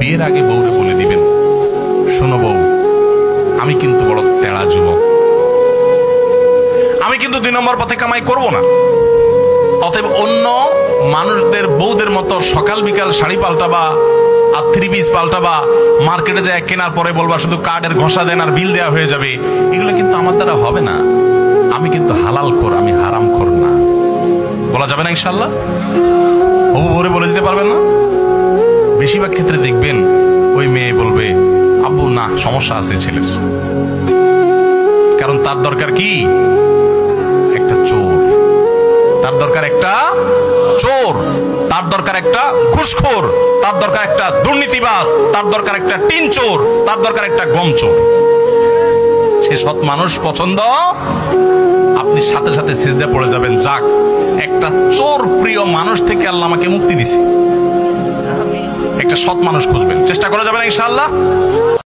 বিয়ের আগে বউরে বলে দিবেন, শোনো বউ, আমি কিন্তু বড় তেড়া যুবক, আমি কিন্তু 2 নম্বর পথে কামাই করব না। অতএব অন্য মানুষদের বউদের মতো সকাল বিকাল শাড়ি পাল্টাবা আর 3 পিস পাল্টাবা, মার্কেটে যায় কেনার পরে বলবা শুধু কার্ডের ঘষা দেন আর বিল দেওয়া হয়ে যাবে, এগুলো কিন্তু আমার দ্বারা হবে না। আমি কিন্তু হালাল খোর, আমি হারাম খোর না। বলা যাবে না ইনশাল্লাহ? হবু ভরে বলে দিতে পারবেন না? বেশিরভাগ ক্ষেত্রে দেখবেন ওই মেয়ে বলবে, আব্বু না, সমস্যা আছে ছেলের। কারণ তার দরকার কি? একটা চোর। তার দরকার একটা চোর, তার দরকার একটা ঘুষখোর, তার দরকার একটা দুর্নীতিবাজ, তার দরকার একটা টিন চোর, তার দরকার একটা গম চোর। সে সৎ মানুষ পছন্দ, আপনি সাথে সাথে সিজদা পড়ে যাবেন, যাক একটা চোর প্রিয় মানুষ থেকে আল্লাহ আমাকে মুক্তি দিছে। একটা সৎ মানুষ খুঁজবেন, চেষ্টা করা যাবে না ইনশাআল্লাহ?